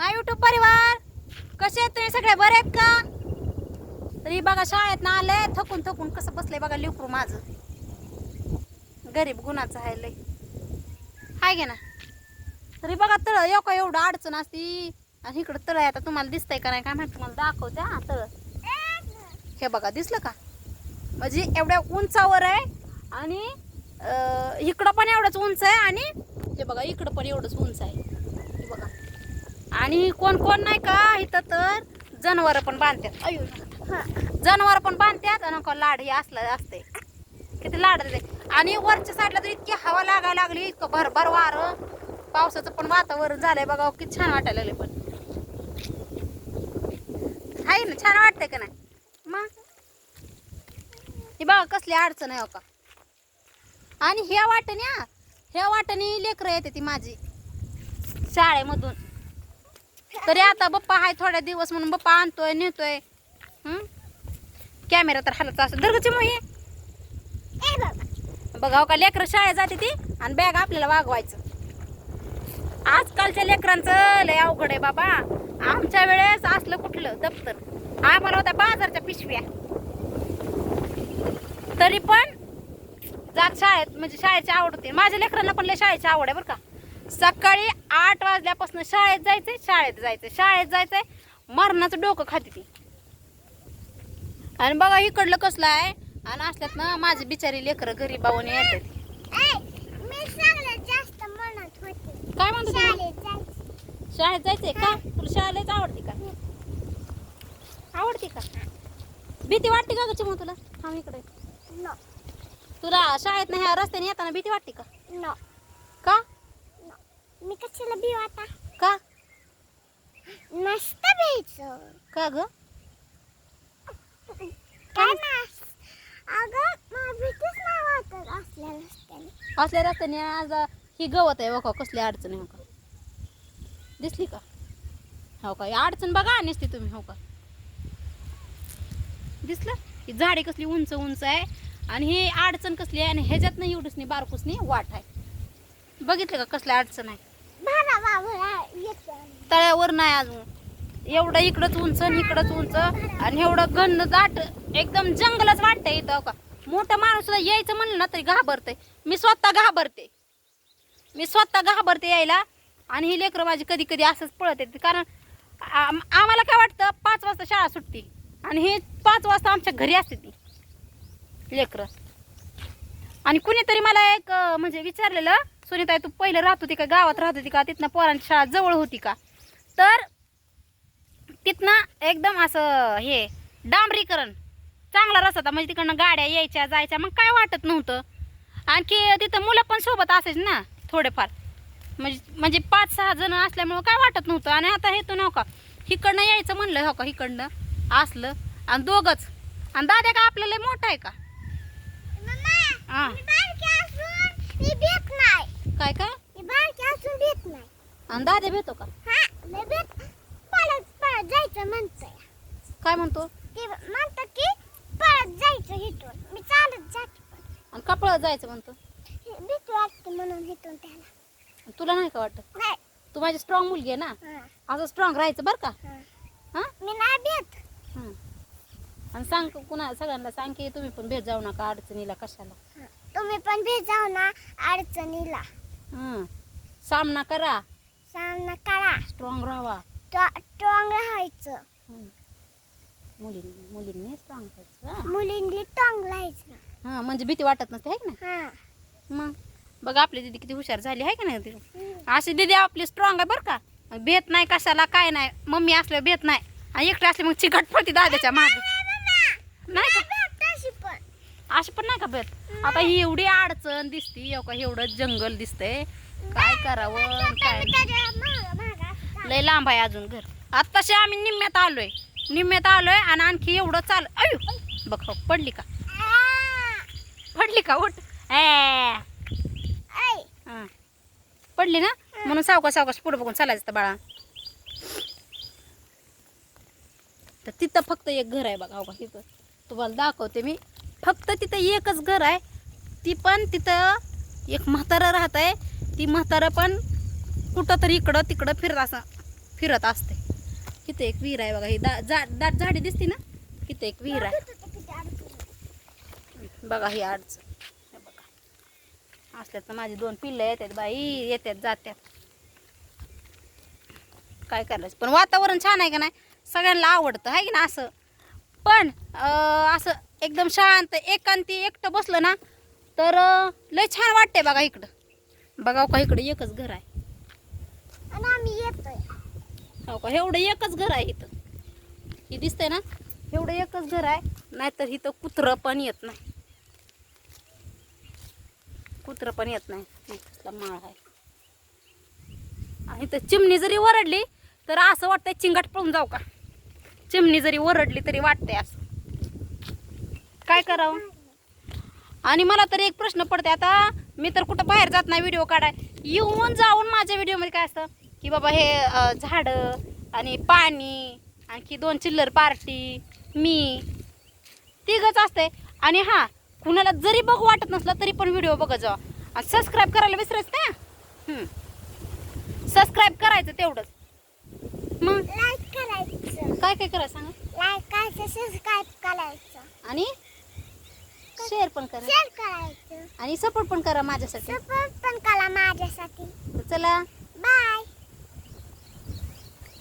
माय YouTube परिवार कसे आहेत तुम्ही सगळे बरे आहेत का? तरी बघा शाळेत ना आले थकून थकून कसं बसलंय बघा लेकरू माझं. गरीब गुणाचं आहे लय हाय गे ना. तरी बघा तळ का एवढं अडचण असती आणि इकडं तळ आता तुम्हाला दिसतंय का नाही काय माहिती तुम्हाला दाखवते. हा तळ हे बघा दिसलं का म्हणजे एवढ्या उंचावर आहे आणि इकडं पण एवढंच उंच आहे आणि ते बघा इकडं पण एवढंच उंच आहे हे बघा. आणि कोण कोण नाही का इथं तर जनावर पण बांधतात. अयो जनावर पण बांधतात आणि लाड हे असलं असते किती लाड देते. आणि वरच्या साईडला तर इतकी हवा लागायला लागली इतकं भरभर वारं पावसाचं पण वातावरण झालंय बघा किती छान वाटायला लागले. पण आहे ना छान वाटतंय का नाही मग हे बघा कसली अडचण आहे हो का. आणि ह्या वाटणी लेकरं येते ती माझी शाळेमधून. तरी आता बाप्पा हाय थोड्या दिवस म्हणून बाप्पा आणतोय नेतोय. कॅमेरा तर हलत असं दरगची मोही बघा हो का लेकरं शाळेत जाते ती आणि बॅग आपल्याला वागवायचं. आजकालच्या लेकरांचं लय अवघड आहे बाबा. आमच्या वेळेस असलं कुठलं दप्तर आम्हाला होत्या बाजारच्या पिशव्या. तरी पण जात शाळेत म्हणजे शाळेची आवड होती. माझ्या लेकरांना पण लय शाळेची आवड आहे बरं का. सकाळी 8 वाजल्यापासून शाळेत जायचंय मरणाचं डोकं खाते ती. आणि बघा इकडलं कसलं आहे आणि असल्यात ना माझी बिचारी लेकरं घरी बावून येतात. काय म्हणतो शाळेत जायचंय का तुला शाळेलाच आवडते का भीती वाटते का गची मग तुला. हा इकडे तुला शाळेत नाही ह्या रस्त्याने येताना भीती वाटते का? का मी कशाला भी वाटा का नसतं भ्यायचं का ग काय ना अगं मला भीतीच नाही वाटत असल्या रस्त्याने. असल्या रस्त्याने आज ही गवत आहे बघा कसली अडचण आहे हो का. दिसली का हो का अडचण बघा नसती तुम्ही हो का. दिसलं ही झाडे कसली उंच उंच आहे आणि ही अडचण कसली आहे आणि ह्याच्यात नाही एवढंच बारकुसनी वाट आहे. बघितलं का कसली अडचण आहे. तळ्यावर नाही अजून एवढं इकडंच उंच आणि इकडंच उंच आणि एवढं घन दाट एकदम जंगलच वाटतंय इथं का. मोठं माणूस सुद्धा यायचं म्हणलं ना तरी घाबरते. मी स्वतः घाबरते यायला. आणि ही लेकरं माझी कधी कधी असंच पळत येते कारण आम्हाला काय वाटतं 5 वाजता शाळा सुटते आणि हे 5 वाजता आमच्या घरी असते ती लेकरं. आणि कुणीतरी मला एक म्हणजे विचारलेलं सुनीताई तू पहिलं राहत होती का गावात राहत होती का तिथनं पोरांची शाळा जवळ होती का. तर तिथनं एकदम असं हे डांबरीकरण चांगला रस्ता होता म्हणजे तिकडनं गाड्या यायच्या जायच्या मग काय वाटत नव्हतं. आणखी तिथं मुलं पण सोबत असायची ना थोडेफार म्हणजे 5-6 जण असल्यामुळं काय वाटत नव्हतं. आणि आता हे तो नव्हता इकडनं यायचं म्हणलं हो का इकडनं असलं आणि दोघंच आणि दाद्या का आपल्याला मोठा आहे का. काय काय आणि दाद्या भेटतो का जायचं म्हणतोय. काय म्हणतो ते म्हणतो की परत जायचं इथून मी चालत जाते आणि कपळत जायचं म्हणतो. भीती वाटते म्हणून इथून त्याला. तुला नाही का वाटत नाही तू माझी स्ट्रॉंग मुलगी आहे ना असं स्ट्रॉंग राहायचं बरं का. हा मी नाही भेट. आणि सांग कुणा सगळ्यांना सांग की तुम्ही पण भेट जाऊ नका अडचणीला कशाला. तुम्ही पण भेट जाऊ ना अडचणीला. सामना करा स्ट्रॉंग राहावा राहायचं. मुलींनी स्ट्रॉंग राहायचं. मुलींनी स्ट्रॉंग राहायचं. म्हणजे भीती वाटत नसते आहे ना. मग बघा आपली दीदी किती हुशार झाली आहे का नाही. अशी दीदी आपली स्ट्रॉंग आहे बरं का. भेट नाही कशाला काय नाही. मम्मी असल्यावर भेट नाही आणि एकटे असले मग चिकट पडते दादाच्या मागे नाही का. अशी पण नाही का भेट. आता ही एवढी अडचण दिसती एवढं जंगल दिसतंय काय करावं काय लय लांब आहे अजून घर. आत्ताशी आम्ही निम्म्यात आलोय आणि आणखी एवढं चाल अयो बघ पडली का उठ पडली ना म्हणून सावकाश पुढे बघून चालायचं बाळा. तर तिथं फक्त एक घर आहे बघा हो तिथं तुम्हाला दाखवते मी. फक्त तिथं एकच घर आहे ती पण तिथं एक म्हातारं राहत आहे. ती म्हातारं पण कुठं तरी इकडं तिकडं फिरत असते. किती एक विहीर आहे बघा, ही दाट झाडी दिसते ना, किती एक विहीर आहे बघा. ही अडचण हे बघा, असल्यात तर माझी 2 पिल्लं येतात बाई, येतात जात्यात, काय करायचं. पण वातावरण छान आहे का नाही, सगळ्यांना आवडतं आहे की ना असं. पण असं एकदम शांत एकांती एकटं बसलं ना तर लय छान वाटते बघा. इकडं बघा का, इकडं एकच घर आहे आणि आम्ही येतोय. हो का, एवढं एकच घर आहे इथं, हे दिसतंय ना, एवढं एकच घर आहे. नाहीतर इथं कुत्रं पण येत नाही, कुत्रं पण येत नाही. कसला माळ आहे. आणि इथं चिमणी जरी ओरडली तर असं वाटतंय चिंगाट पळून जाऊ का. चिमणी जरी ओरडली तरी वाटतंय असं, काय करावं. आणि मला तर एक प्रश्न पडते आता, मी तर कुठं बाहेर जात नाही व्हिडिओ काढाय, येऊन जाऊन माझ्या व्हिडिओमध्ये काय असतं की बाबा हे झाडं आणि पाणी, आणखी 2 चिल्लर पार्टी, मी तिघच असते. आणि हां, कुणाला जरी बघू वाटत नसलं तरी पण व्हिडिओ बघत जावा. आणि सबस्क्राईब करायला विसरायचं ना, सबस्क्राईब करायचं तेवढंच. मग लाईक करायचं. काय काय करायचं सांगा. लाईक करायचं, सबस्क्राईब करायचं आणि शेअर पण करा, शेअर करायचं आणि सपोर्ट पण करा माझ्यासाठी. सपोर्ट पण करा माझ्यासाठी. तर चला बाय.